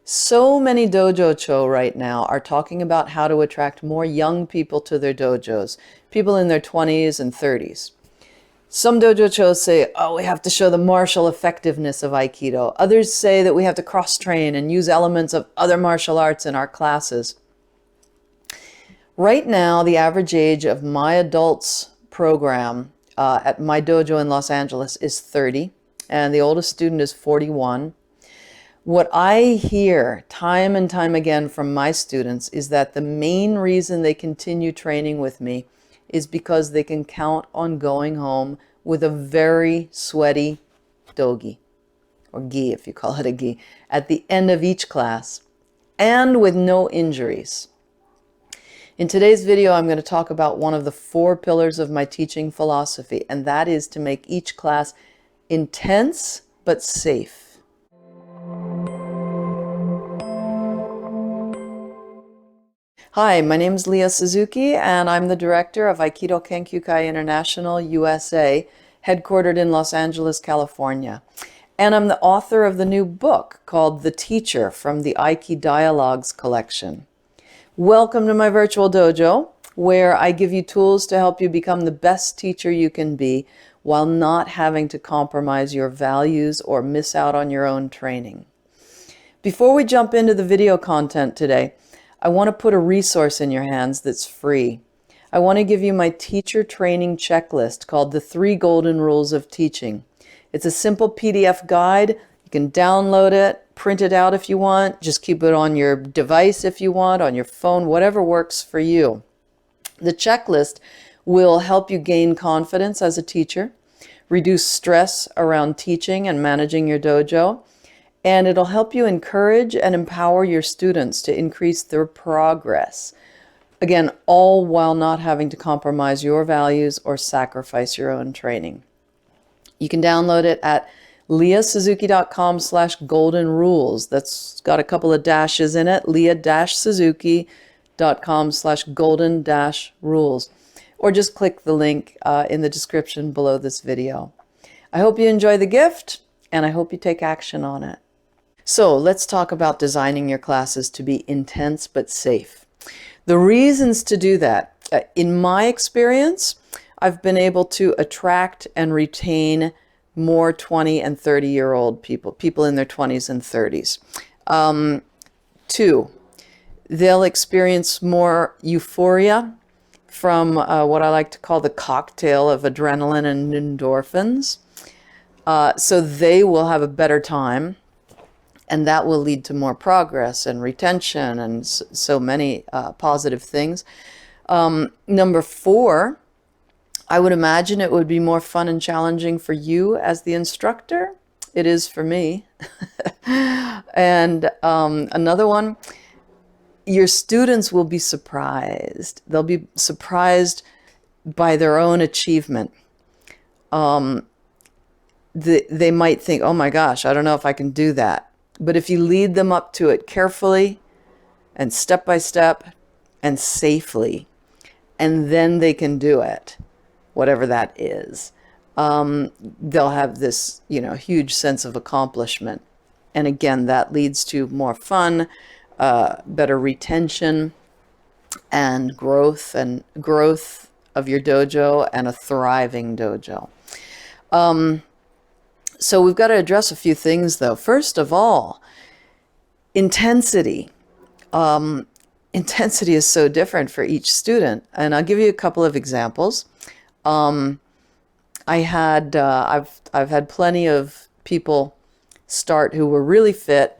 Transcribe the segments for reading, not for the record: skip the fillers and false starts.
So many dojo-cho right now are talking about how to attract more young people to their dojos, people in their 20s and 30s. Some dojo-chos say, oh, we have to show the martial effectiveness of Aikido. Others say that we have to cross-train and use elements of other martial arts in our classes. Right now, the average age of my adults program at my dojo in Los Angeles is 30, and the oldest student is 41. What I hear time and time again from my students is that the main reason they continue training with me is because they can count on going home with a very sweaty dogi, or gi if you call it a gi, at the end of each class, and with no injuries. In today's video, I'm going to talk about one of the 4 pillars of my teaching philosophy, and that is to make each class intense but safe. Hi, my name is Leah Suzuki, and I'm the director of Aikido Kenkyukai International, USA, headquartered in Los Angeles, California. And I'm the author of the new book called The Teacher from the Aiki Dialogues collection. Welcome to my virtual dojo, where I give you tools to help you become the best teacher you can be while not having to compromise your values or miss out on your own training. Before we jump into the video content today, I want to put a resource in your hands that's free. I want to give you my teacher training checklist called The 3 Golden Rules of Teaching. It's a simple PDF guide. You can download it, print it out if you want, just keep it on your device if you want, on your phone, whatever works for you. The checklist will help you gain confidence as a teacher, reduce stress around teaching and managing your dojo, and it'll help you encourage and empower your students to increase their progress. Again, all while not having to compromise your values or sacrifice your own training. You can download it at leahsuzuki.com/golden rules. That's got a couple of dashes in it, leah-suzuki.com/golden-rules. Or just click the link in the description below this video. I hope you enjoy the gift, and I hope you take action on it. So let's talk about designing your classes to be intense but safe. The reasons to do that, in my experience, I've been able to attract and retain more 20 and 30-year-old people in their 20s and 30s. 2, they'll experience more euphoria from what I like to call the cocktail of adrenaline and endorphins. So they will have a better time. And that will lead to more progress and retention and so many positive things. Number 4, I would imagine it would be more fun and challenging for you as the instructor. It is for me. And another one, your students will be surprised. They'll be surprised by their own achievement. They might think, oh my gosh, I don't know if I can do that. But if you lead them up to it carefully and step by step and safely, and then they can do it, whatever that is, they'll have this, huge sense of accomplishment. And again, that leads to more fun, better retention, and growth of your dojo and a thriving dojo. So we've got to address a few things, though. First of all, intensity. Intensity is so different for each student, and I'll give you a couple of examples. I've had plenty of people start who were really fit,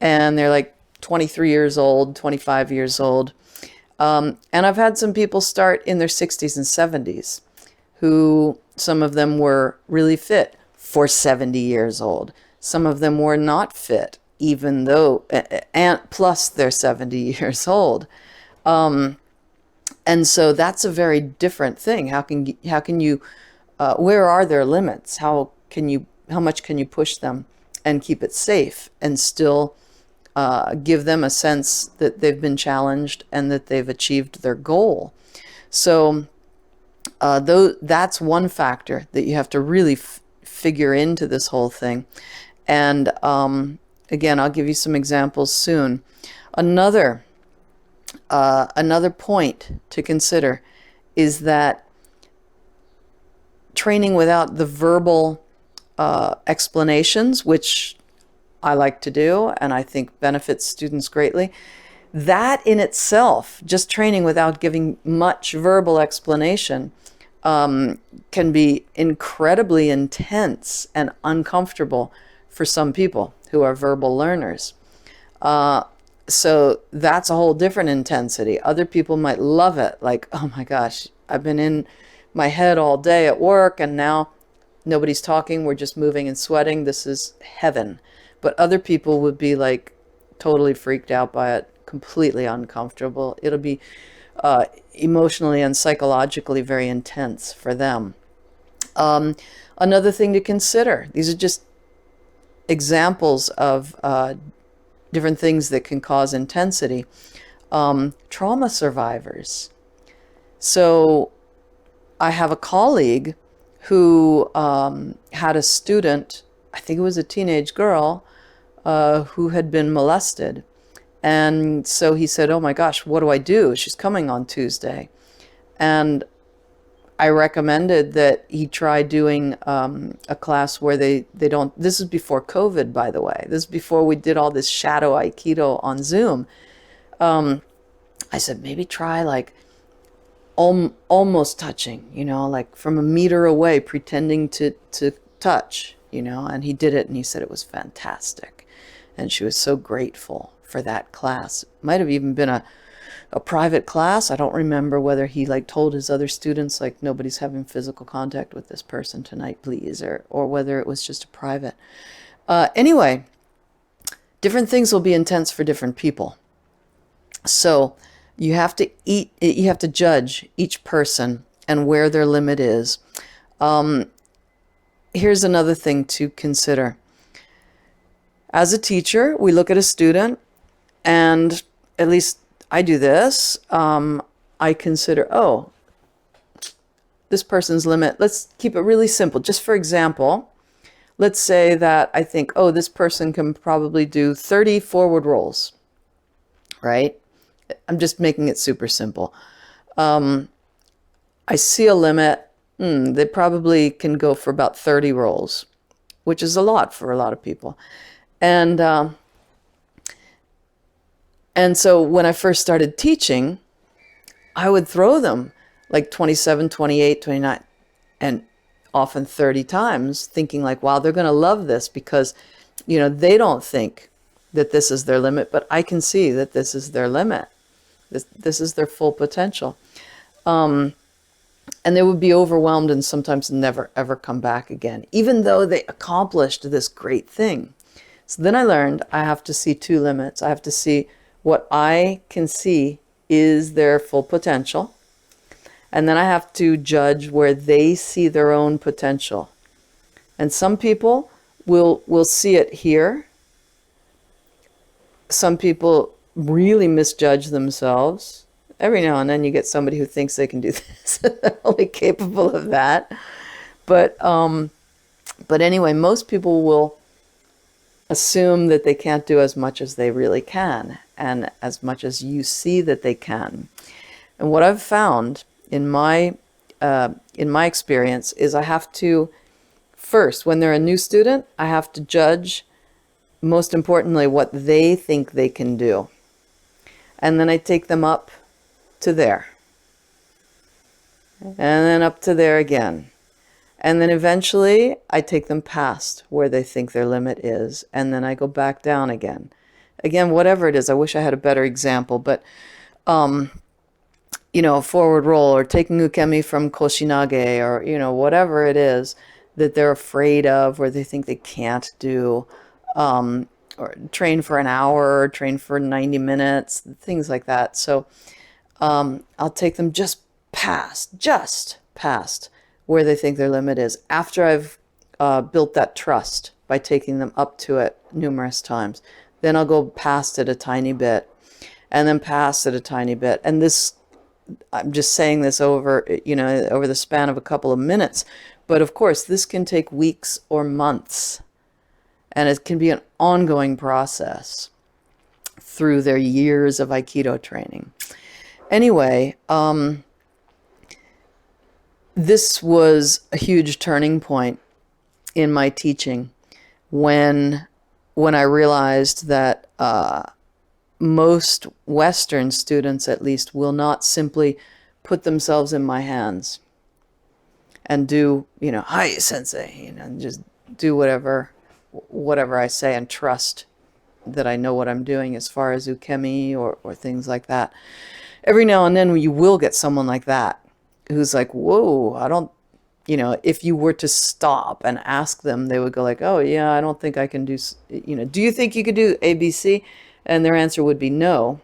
and they're like 23 years old, 25 years old. And I've had some people start in their 60s and 70s, who some of them were really fit for 70 years old. Some of them were not fit, even though, and plus they're 70 years old. And so that's a very different thing. How can you, where are their limits? How much can you push them and keep it safe and still give them a sense that they've been challenged and that they've achieved their goal? So that's one factor that you have to really figure into this whole thing. And Again, I'll give you some examples soon. Another another point to consider is that training without the verbal explanations, which I like to do and I think benefits students greatly, that in itself, just training without giving much verbal explanation, can be incredibly intense and uncomfortable for some people who are verbal learners. So that's a whole different intensity. Other people might love it, like, oh my gosh, I've been in my head all day at work and now nobody's talking, we're just moving and sweating. This is heaven. But other people would be like totally freaked out by it, completely uncomfortable. It'll be emotionally and psychologically very intense for them. Another thing to consider, these are just examples of different things that can cause intensity. Trauma survivors. So I have a colleague who had a student, I think it was a teenage girl, who had been molested. And so he said, oh my gosh, what do I do? She's coming on Tuesday. And I recommended that he try doing a class where they don't, this is before COVID, by the way. This is before we did all this shadow Aikido on Zoom. I said, maybe try like almost touching, you know, like from a meter away, pretending to touch, you know, and he did it and he said it was fantastic. And she was so grateful for that class. Might have even been a private class. I don't remember whether he like told his other students like nobody's having physical contact with this person tonight, please, or whether it was just a private. Anyway, different things will be intense for different people. So you have to judge each person and where their limit is. Here's another thing to consider. As a teacher, we look at a student, and at least I do this. I consider, oh, this person's limit. Let's keep it really simple. Just for example, let's say that I think, oh, this person can probably do 30 forward rolls, right? I'm just making it super simple. I see a limit. They probably can go for about 30 rolls, which is a lot for a lot of people. And so when I first started teaching, I would throw them like 27, 28, 29, and often 30 times, thinking like, wow, they're going to love this because, you know, they don't think that this is their limit, but I can see that this is their limit. This is their full potential. And they would be overwhelmed and sometimes never, ever come back again, even though they accomplished this great thing. So then I learned I have to see two limits. I have to see what I can see is their full potential. And then I have to judge where they see their own potential. And some people will see it here. Some people really misjudge themselves. Every now and then you get somebody who thinks they can do this. They're only capable of that. But anyway, most people will assume that they can't do as much as they really can, and as much as you see that they can. And what I've found in my experience is I have to, first, when they're a new student, I have to judge, most importantly, what they think they can do. And then I take them up to there. And then up to there again. And then eventually I take them past where they think their limit is. And then I go back down again. Again, whatever it is, I wish I had a better example, but, you know, a forward roll or taking ukemi from koshinage or, you know, whatever it is that they're afraid of or they think they can't do, or train for an hour or train for 90 minutes, things like that. So I'll take them just past where they think their limit is after I've built that trust by taking them up to it numerous times. Then I'll go past it a tiny bit and then past it a tiny bit. And this, I'm just saying this over, you know, over the span of a couple of minutes. But of course, this can take weeks or months. And it can be an ongoing process through their years of Aikido training. Anyway, this was a huge turning point in my teaching when I realized that most Western students, at least, will not simply put themselves in my hands and do, hi, sensei, and just do whatever I say and trust that I know what I'm doing as far as ukemi or things like that. Every now and then you will get someone like that who's like, whoa, I don't, if you were to stop and ask them, they would go like, oh yeah, I don't think I can do, do you think you could do ABC? And their answer would be no.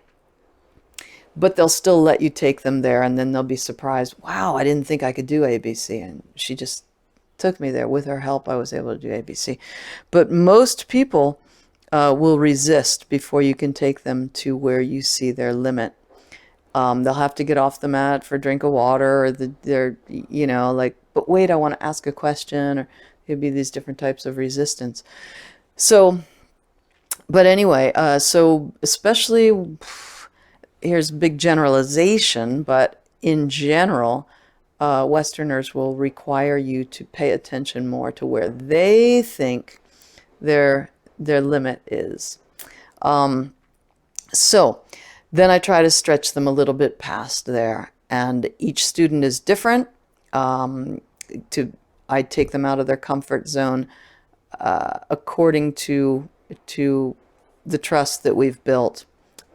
But they'll still let you take them there, and then they'll be surprised, wow, I didn't think I could do ABC. And she just took me there. With her help, I was able to do ABC. But most people will resist before you can take them to where you see their limit. They'll have to get off the mat for a drink of water, or they're, like, but wait, I want to ask a question, or there'd be these different types of resistance. So, but anyway, so especially, here's a big generalization, but in general, Westerners will require you to pay attention more to where they think their limit is. So then I try to stretch them a little bit past there, and each student is different. I take them out of their comfort zone according to the trust that we've built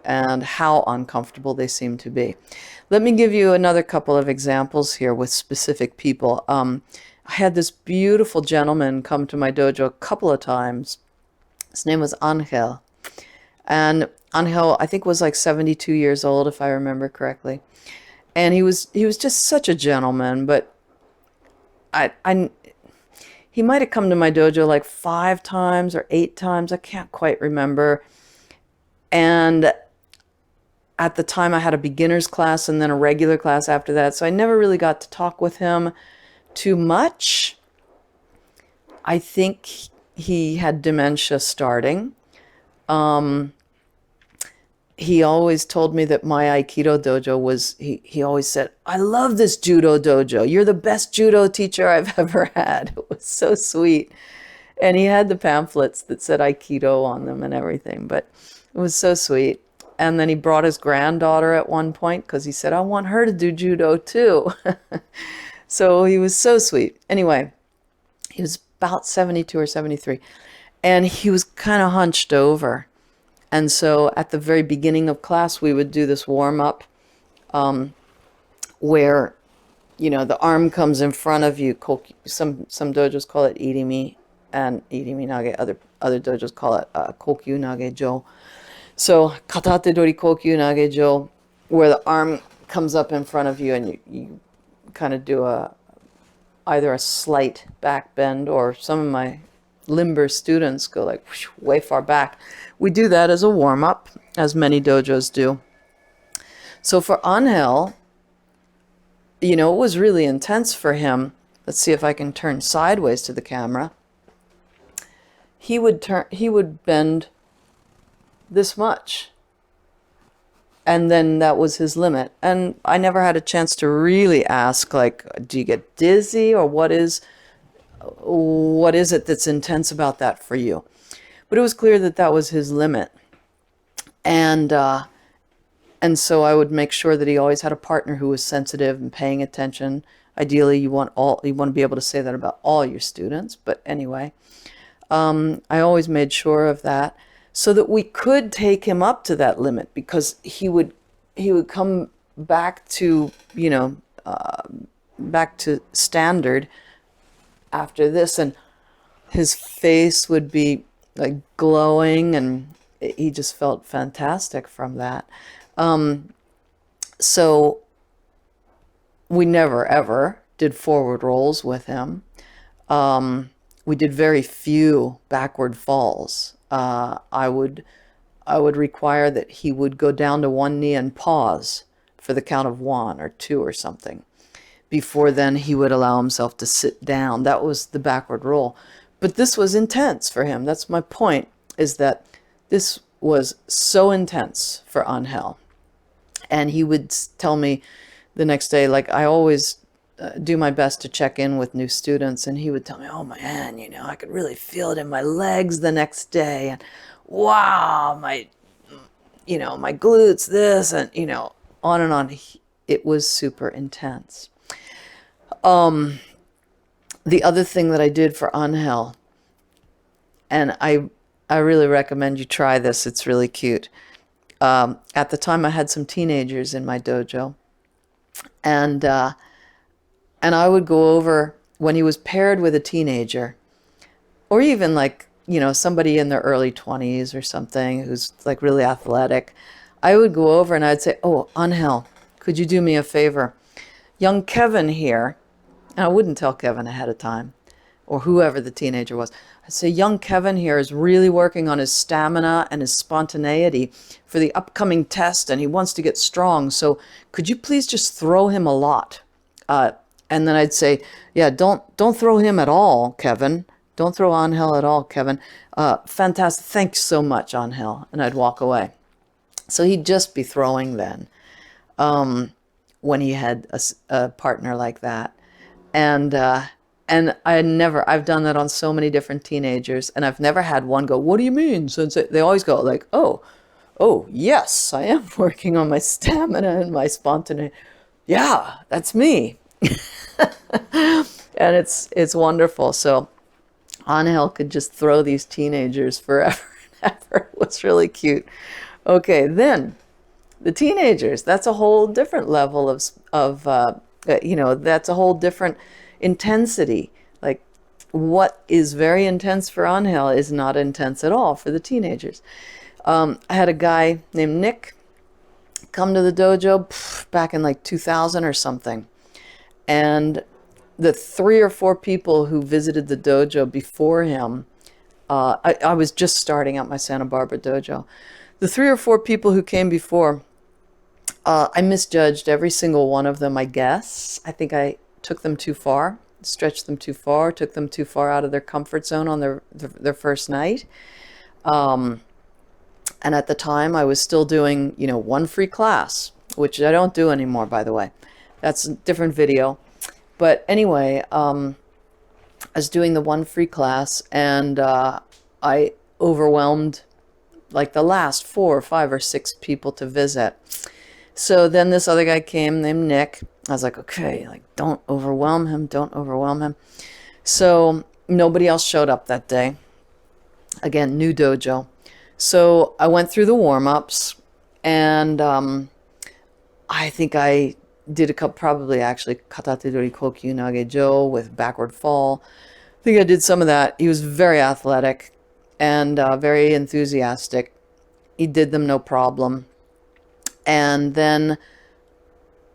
and how uncomfortable they seem to be. Let me give you another couple of examples here with specific people. I had this beautiful gentleman come to my dojo a couple of times. His name was Angel. And Angel, I think, was like 72 years old, if I remember correctly. And he was just such a gentleman, but he might have come to my dojo like 5 times or 8 times. I can't quite remember. And at the time I had a beginner's class and then a regular class after that. So I never really got to talk with him too much. I think he had dementia starting. He always told me that my Aikido dojo was, he always said, I love this judo dojo. You're the best judo teacher I've ever had. It was so sweet. And he had the pamphlets that said Aikido on them and everything, but it was so sweet. And then he brought his granddaughter at one point because he said, I want her to do judo too. So he was so sweet. Anyway, he was about 72 or 73. And he was kind of hunched over. And so at the very beginning of class, we would do this warm-up where, the arm comes in front of you. Some dojos call it irimi and irimi nage. Other dojos call it kokyu nage jo. So katate dori kokyu nage jo, where the arm comes up in front of you and you kind of do either a slight back bend, or some of my limber students go like whoosh, way far back. We do that as a warm-up, as many dojos do. So for Angel, it was really intense for him. Let's see if I can turn sideways to the camera. He would bend this much. And then that was his limit. And I never had a chance to really ask, like, do you get dizzy, or what is it that's intense about that for you? But it was clear that that was his limit. And so I would make sure that he always had a partner who was sensitive and paying attention. Ideally, you want to be able to say that about all your students. But anyway, I always made sure of that, so that we could take him up to that limit, because he would come back to, back to standard after this, and his face would be like glowing, and he just felt fantastic from that. So we never ever did forward rolls with him. We did very few backward falls. I would require that he would go down to one knee and pause for the count of 1 or 2 or something. Before then, he would allow himself to sit down. That was the backward roll. But this was intense for him. That's my point, is that this was so intense for Angel. And he would tell me the next day, like I always do my best to check in with new students, and he would tell me, oh man, I could really feel it in my legs the next day, and wow, my glutes, this, and on and on. It was super intense. The other thing that I did for Angel, and I really recommend you try this, it's really cute. At the time I had some teenagers in my dojo, and I would go over when he was paired with a teenager, or even like, somebody in their early 20s or something who's like really athletic. I would go over and I'd say, oh, Angel, could you do me a favor? Young Kevin here, and I wouldn't tell Kevin ahead of time, or whoever the teenager was. I'd say, young Kevin here is really working on his stamina and his spontaneity for the upcoming test, and he wants to get strong. So could you please just throw him a lot? And then I'd say, yeah, don't throw him at all, Kevin. Don't throw Angel at all, Kevin. Fantastic. Thanks so much, Angel. And I'd walk away. So he'd just be throwing then, when he had a partner like that. And I've done that on so many different teenagers, and I've never had one go, what do you mean, Sensei? They always go like, oh, yes, I am working on my stamina and my spontaneity. Yeah, that's me. And it's wonderful. So Angel could just throw these teenagers forever and ever. It was really cute. Okay, then the teenagers, that's a whole different level of that's a whole different intensity. Like what is very intense for Angel is not intense at all for the teenagers. I had a guy named Nick come to the dojo back in like 2000 or something. And the 3 or 4 people who visited the dojo before him, I was just starting out my Santa Barbara dojo. The 3 or 4 people who came before, I misjudged every single one of them, I guess. I think I took them too far, stretched them too far, took them too far out of their comfort zone on their first night. And at the time, I was still doing, one free class, which I don't do anymore, by the way. That's a different video. But anyway, I was doing the one free class, and I overwhelmed like the last 4 or 5 or 6 people to visit. So then this other guy came named Nick. I was like, okay, like don't overwhelm him, don't overwhelm him. So nobody else showed up that day. Again, new dojo. So I went through the warm-ups, and I think I did a couple, probably actually katate dori kokyu nage jo with backward fall. I think I did some of that. He was very athletic and very enthusiastic. He did them no problem. And then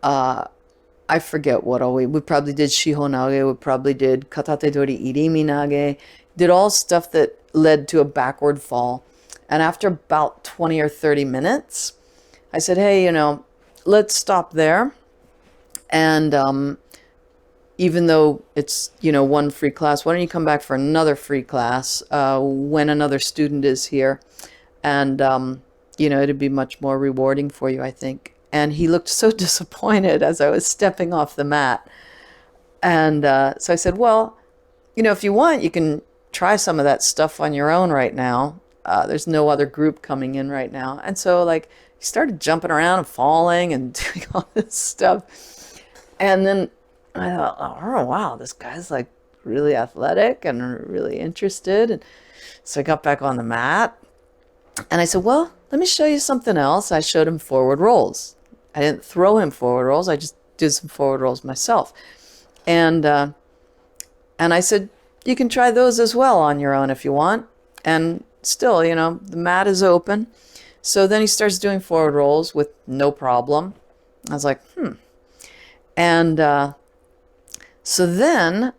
I forget what all we probably did shiho nage, we probably did katate dori irimi nage, did all stuff that led to a backward fall. And after about 20 or 30 minutes, I said, hey, let's stop there. And even though it's, one free class, why don't you come back for another free class when another student is here? And, it'd be much more rewarding for you, I think. And he looked so disappointed as I was stepping off the mat. And so I said, well, if you want, you can try some of that stuff on your own right now. There's no other group coming in right now. And so he started jumping around and falling and doing all this stuff. And then I thought, oh, wow, this guy's really athletic and really interested. And so I got back on the mat and I said, well, let me show you something else. I showed him forward rolls. I didn't throw him forward rolls. I just did some forward rolls myself. And I said, you can try those as well on your own if you want. And still, the mat is open. So then he starts doing forward rolls with no problem. I was like, And so then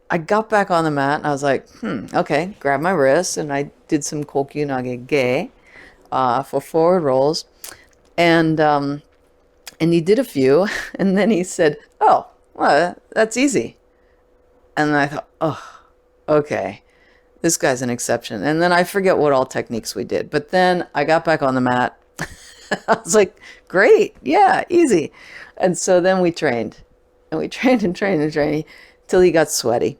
I got back on the mat and I was like, okay, grab my wrist. And I did some kokyu nage ge for forward rolls. And he did a few. And then he said, oh, well, that's easy. And I thought, oh, okay. this guy's an exception. And then I forget what all techniques we did. But then I got back on the mat. I was like, great, yeah, easy. And so then we trained. And we trained and trained and trained till he got sweaty.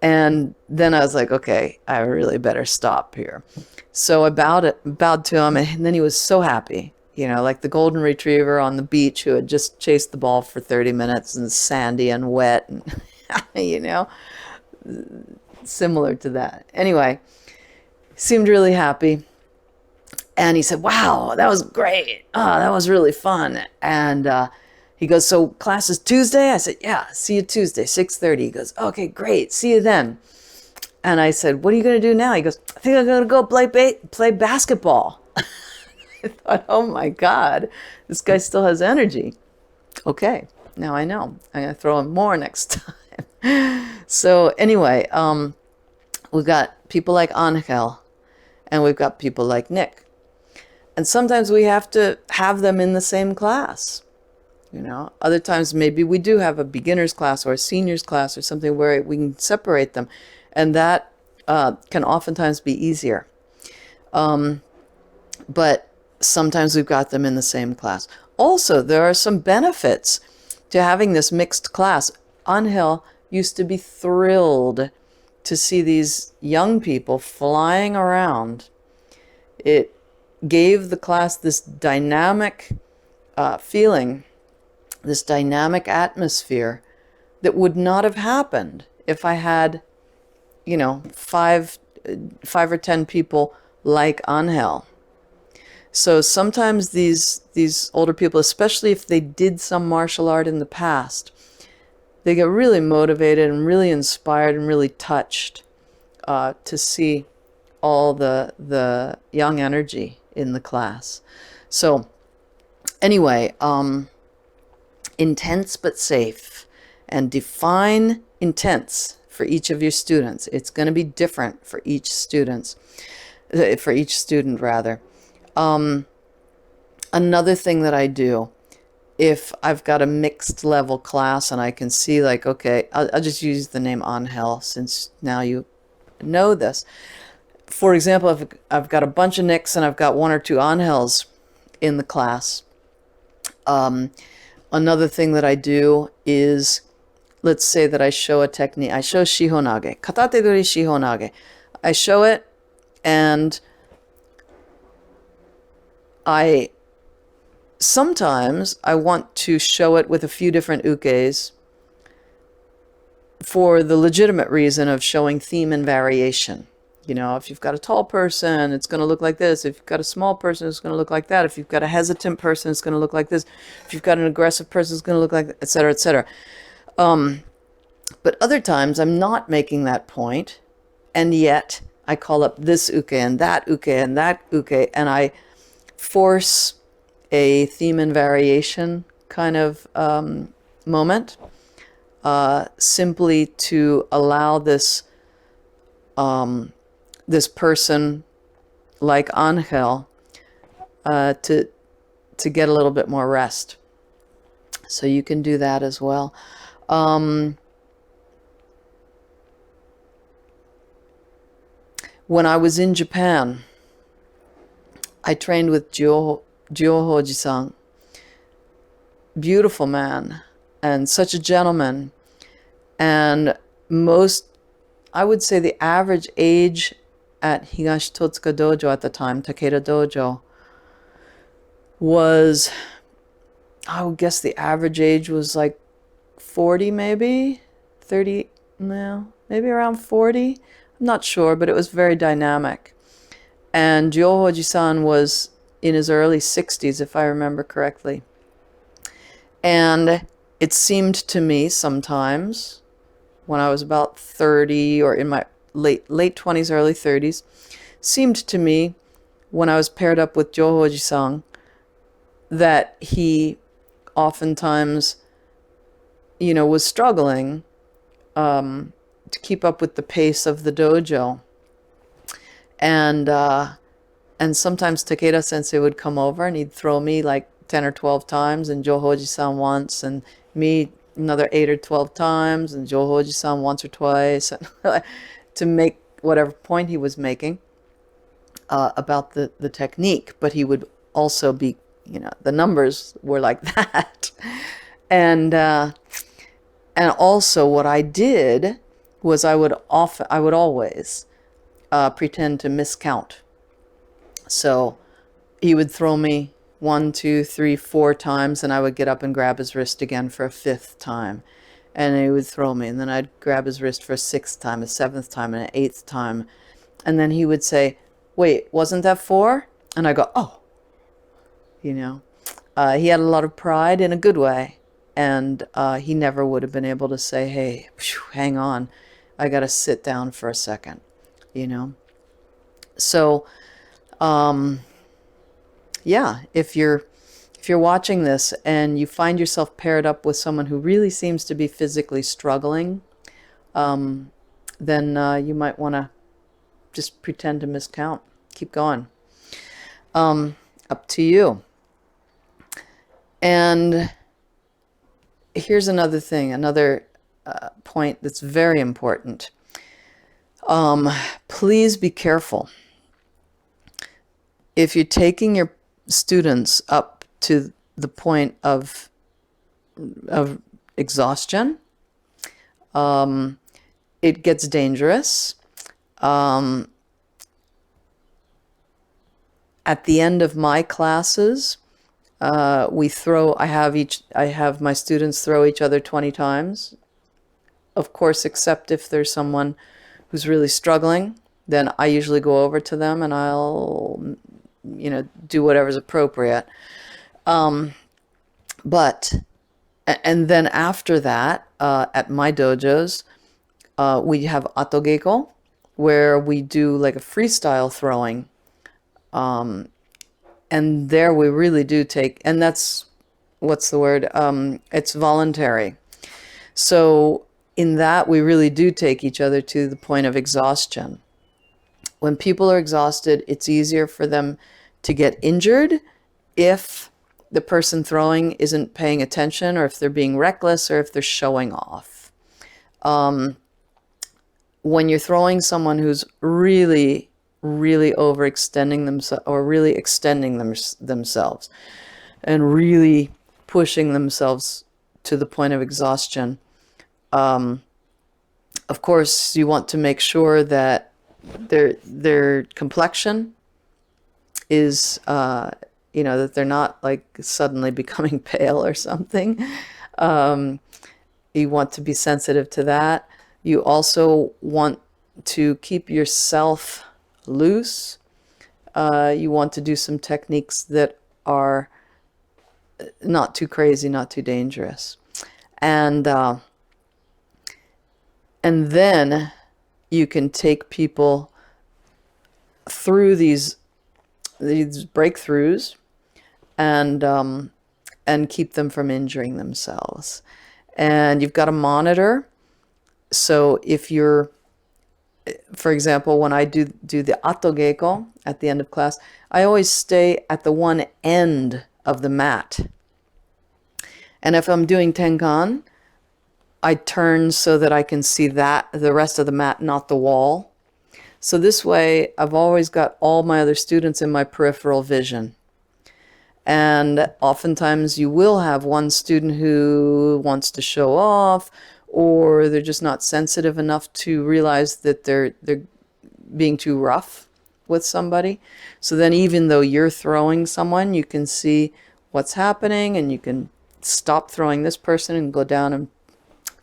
And then I was like, okay, I really better stop here. So I bowed to him, and then he was so happy, like the golden retriever on the beach who had just chased the ball for 30 minutes and sandy and wet, and similar to that. Anyway, seemed really happy. And he said, wow, that was great. Oh, that was really fun. And he goes, so class is Tuesday? I said, yeah, see you Tuesday, 6:30. He goes, okay, great, see you then. And I said, what are you going to do now? He goes, I think I'm going to go play basketball. I thought, oh my God, this guy still has energy. Okay, now I know. I'm going to throw him more next time. So anyway, we've got people like Angel, and we've got people like Nick. And sometimes we have to have them in the same class. Other times maybe we do have a beginner's class or a senior's class or something where we can separate them. And that can oftentimes be easier. But sometimes we've got them in the same class. Also, there are some benefits to having this mixed class. Angel used to be thrilled to see these young people flying around. It gave the class this dynamic feeling, this dynamic atmosphere that would not have happened if I had, five or 10 people like Angel. So sometimes these older people, especially if they did some martial art in the past, they get really motivated and really inspired and really touched to see all the young energy in the class. So anyway, intense but safe, and define intense for each of your students. It's going to be different for each student rather. Another thing that I do, if I've got a mixed level class and I can see like, okay, I'll just use the name Angel since now you know this. For example, if I've got a bunch of Nicks and I've got one or two Angels in the class, another thing that I do is, let's say that I show a technique. I show Shihonage, Katate Dori Shihonage. I show it, and sometimes I want to show it with a few different ukes for the legitimate reason of showing theme and variation. If you've got a tall person, it's going to look like this. If you've got a small person, it's going to look like that. If you've got a hesitant person, it's going to look like this. If you've got an aggressive person, it's going to look like, et cetera, et cetera. But other times I'm not making that point, and yet I call up this uke and that uke and that uke, and I force a theme and variation kind of moment, simply to allow this this person like Angel to get a little bit more rest. So you can do that as well. When I was in Japan, I trained with Johoji-san. Beautiful man and such a gentleman. And I would say the average age at Higashi Totsuka Dojo at the time, Takeda Dojo, was, I would guess the average age was like 40 maybe, 30, no, maybe around 40. I'm not sure, but it was very dynamic. And Johoji-san was in his early 60s, if I remember correctly. And it seemed to me sometimes, when I was about 30 or in my late 20s, early 30s, seemed to me when I was paired up with Johoji-san that he oftentimes, was struggling to keep up with the pace of the dojo. And sometimes Takeda Sensei would come over and he'd throw me like 10 or 12 times, and Johoji-san once, and me another 8 or 12 times, and Johoji-san once or twice, to make whatever point he was making about the technique, but he would also be, the numbers were like that. And also what I did was I would always pretend to miscount. So he would throw me 1, 2, 3, 4 times, and I would get up and grab his wrist again for a 5th time. And he would throw me, and then I'd grab his wrist for a 6th time, a 7th time, and an 8th time. And then he would say, wait, wasn't that 4? And I go, oh, he had a lot of pride in a good way. And he never would have been able to say, hey, hang on, I got to sit down for a second, So, yeah, if you're watching this and you find yourself paired up with someone who really seems to be physically struggling, then you might want to just pretend to miscount. Keep going. Up to you. And here's another thing, another point that's very important. Please be careful. If you're taking your students up to the point of exhaustion, it gets dangerous. At the end of my classes, I have my students throw each other 20 times. Of course, except if there's someone who's really struggling, then I usually go over to them and I'll, do whatever's appropriate. And then after that, at my dojos, we have atogeiko, where we do like a freestyle throwing. And there we really do take, and that's, what's the word? It's voluntary. So in that, we really do take each other to the point of exhaustion. When people are exhausted, it's easier for them to get injured if the person throwing isn't paying attention, or if they're being reckless, or if they're showing off. When you're throwing someone who's really overextending themselves, or really extending themselves and really pushing themselves to the point of exhaustion, of course you want to make sure that their complexion is that they're not like suddenly becoming pale or something. You want to be sensitive to that. You also want to keep yourself loose. You want to do some techniques that are not too crazy, not too dangerous. And then you can take people through these breakthroughs and keep them from injuring themselves. And you've got to monitor. So if you're, for example, when I do the atogeiko at the end of class, I always stay at the one end of the mat. And if I'm doing tenkan, I turn so that I can see the rest of the mat, not the wall. So this way, I've always got all my other students in my peripheral vision. And oftentimes you will have one student who wants to show off, or they're just not sensitive enough to realize that they're being too rough with somebody. So then even though you're throwing someone, you can see what's happening, and you can stop throwing this person and go down and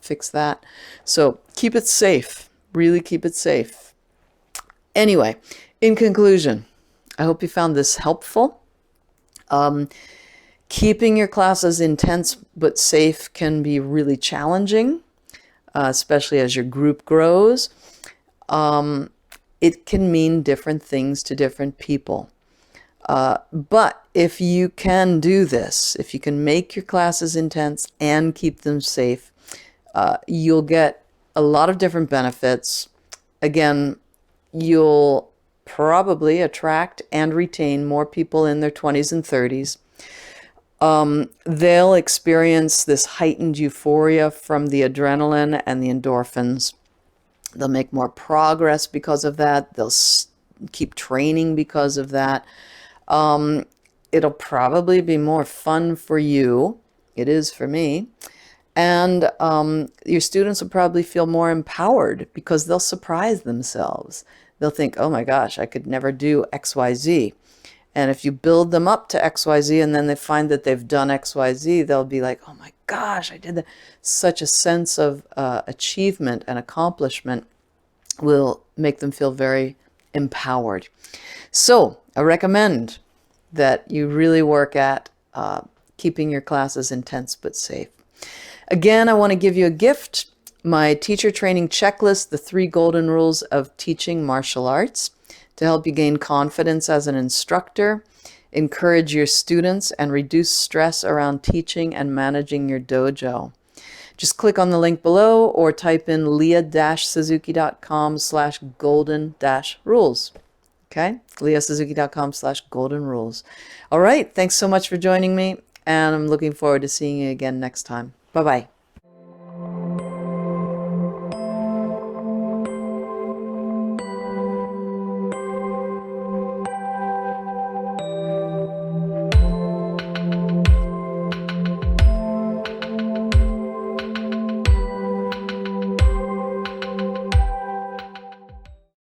fix that. So keep it safe. Really keep it safe. Anyway, in conclusion, I hope you found this helpful. Keeping your classes intense but safe can be really challenging, especially as your group grows. It can mean different things to different people. But if you can do this, if you can make your classes intense and keep them safe, you'll get a lot of different benefits. Again, you'll probably attract and retain more people in their 20s and 30s. They'll experience this heightened euphoria from the adrenaline and the endorphins. They'll make more progress because of that. They'll keep training because of that. It'll probably be more fun for you. It is for me. And your students will probably feel more empowered because they'll surprise themselves. They'll think, oh my gosh, I could never do XYZ. And if you build them up to XYZ and then they find that they've done XYZ, they'll be like, oh my gosh, I did that. Such a sense of achievement and accomplishment will make them feel very empowered. So I recommend that you really work at keeping your classes intense but safe. Again, I want to give you a gift, my teacher training checklist, the 3 golden rules of teaching martial arts, to help you gain confidence as an instructor, encourage your students, and reduce stress around teaching and managing your dojo. Just click on the link below or type in leah-suzuki.com/golden-rules. Okay, leahsuzuki.com/golden-rules. All right, thanks so much for joining me, and I'm looking forward to seeing you again next time. Bye-bye.